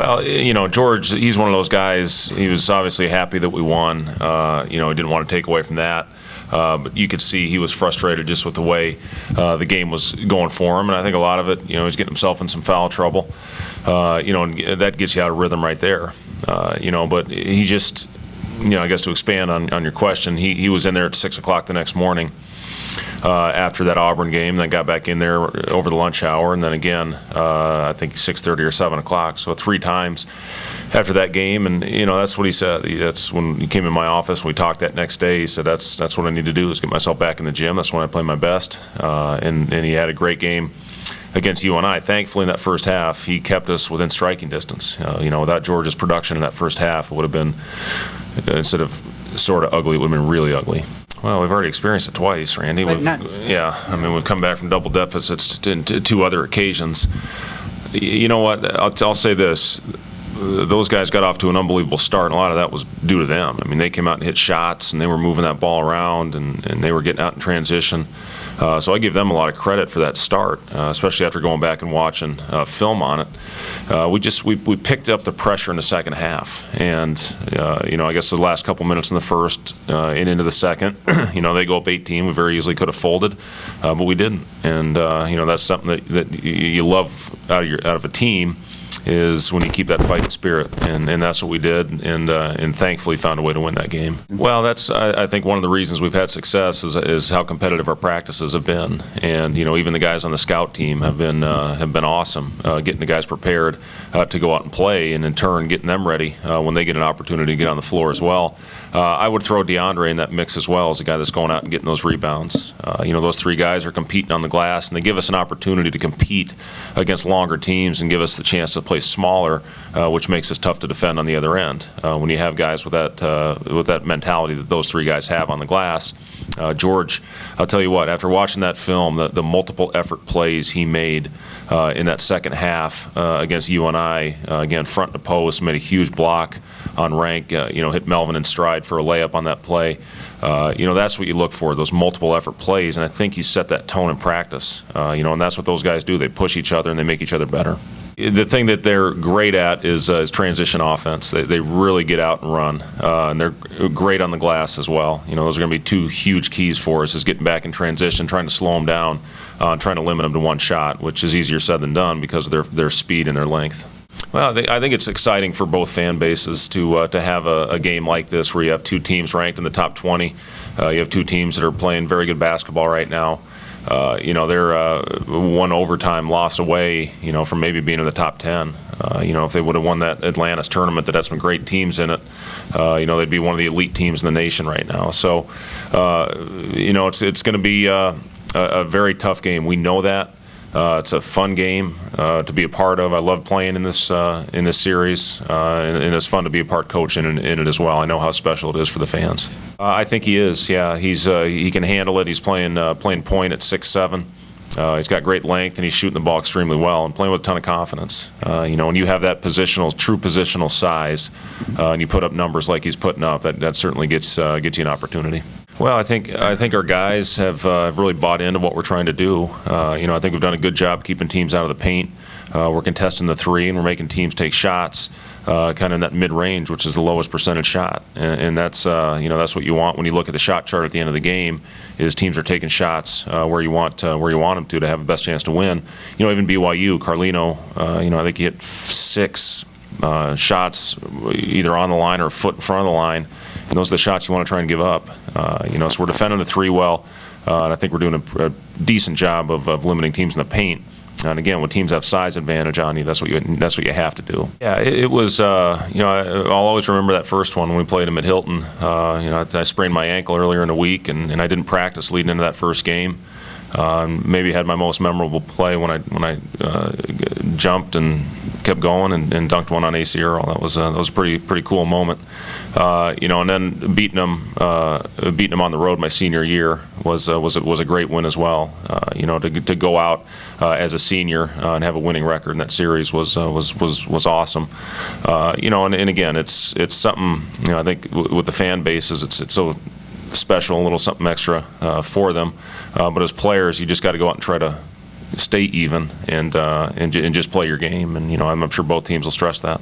Well, George, he's one of those guys. He was obviously happy that we won. He didn't want to take away from that. But you could see he was frustrated just with the way the game was going for him. And I think a lot of it, he's getting himself in some foul trouble. And that gets you out of rhythm right there. But he just, I guess to expand on your question, he was in there at 6 o'clock the next morning after that Auburn game, then got back in there over the lunch hour, and then again, I think 6:30 or 7 o'clock. So 3 times after that game, and that's what he said. That's when he came in my office. We talked that next day. He said, "That's what I need to do is get myself back in the gym. That's when I play my best." And he had a great game against UNI. Thankfully, in that first half, he kept us within striking distance. Without George's production in that first half, it would have been, instead of sort of ugly, it would have been really ugly. Well, we've already experienced it twice, Randy. We've come back from double deficits to 2 other occasions. You know what? I'll say this. Those guys got off to an unbelievable start, and a lot of that was due to them. I mean, they came out and hit shots, and they were moving that ball around, and they were getting out in transition. So I give them a lot of credit for that start, especially after going back and watching film on it. We picked up the pressure in the second half, and I guess the last couple minutes in the first and into the second, they go up 18. We very easily could have folded, but we didn't. And that's something that you love out of a team, is when you keep that fighting spirit, and that's what we did, and thankfully found a way to win that game. Well, that's I think one of the reasons we've had success is how competitive our practices have been, and even the guys on the scout team have been awesome, getting the guys prepared to go out and play, and in turn getting them ready when they get an opportunity to get on the floor as well. I would throw DeAndre in that mix as well as a guy that's going out and getting those rebounds. Those 3 guys are competing on the glass, and they give us an opportunity to compete against longer teams and give us the chance to play smaller, which makes us tough to defend on the other end. When you have guys with that mentality that those 3 guys have on the glass, George, I'll tell you what, after watching that film, the multiple effort plays he made in that second half against UNI, again, front to post, made a huge block on Rank, hit Melvin in stride for a layup on that play. That's what you look for, those multiple effort plays, and I think he set that tone in practice. And that's what those guys do. They push each other and they make each other better. The thing that they're great at is transition offense. They really get out and run, and they're great on the glass as well. Those are going to be 2 huge keys for us, is getting back in transition, trying to slow them down, trying to limit them to 1 shot, which is easier said than done because of their speed and their length. Well, I think it's exciting for both fan bases to have a game like this where you have 2 teams ranked in the top 20. You have 2 teams that are playing very good basketball right now. They're 1 overtime loss away, from maybe being in the top 10. If they would have won that Atlantis tournament that had some great teams in it, they'd be one of the elite teams in the nation right now. So, it's going to be a very tough game. We know that. It's a fun game to be a part of. I love playing in this series, and it's fun to be a part coaching in it as well. I know how special it is for the fans. I think he is. Yeah, he can handle it. He's playing point at 6'7". He's got great length, and he's shooting the ball extremely well and playing with a ton of confidence. When you have that true positional size, and you put up numbers like he's putting up, that certainly gets you an opportunity. Well, I think our guys have really bought into what we're trying to do. I think we've done a good job keeping teams out of the paint. We're contesting the 3, and we're making teams take shots kind of in that mid-range, which is the lowest percentage shot. And that's what you want when you look at the shot chart at the end of the game, is teams are taking shots where you want them to have the best chance to win. Even BYU, Carlino, I think he hit 6 shots either on the line or a foot in front of the line. And those are the shots you want to try and give up. So we're defending the 3 well, and I think we're doing a decent job of limiting teams in the paint. And again, when teams have size advantage on you, that's what you have to do. Yeah, it was. I'll always remember that first one when we played them at Hilton. I sprained my ankle earlier in the week, and I didn't practice leading into that first game. Maybe had my most memorable play when I jumped and kept going and dunked one on AC Earl. That was a pretty cool moment. And then beating them on the road my senior year was a great win as well. To go out as a senior and have a winning record in that series was awesome. And again, it's something. I think with the fan bases, it's so special, a little something extra for them. But as players, you just got to go out and try to stay even and just play your game. And I'm sure both teams will stress that.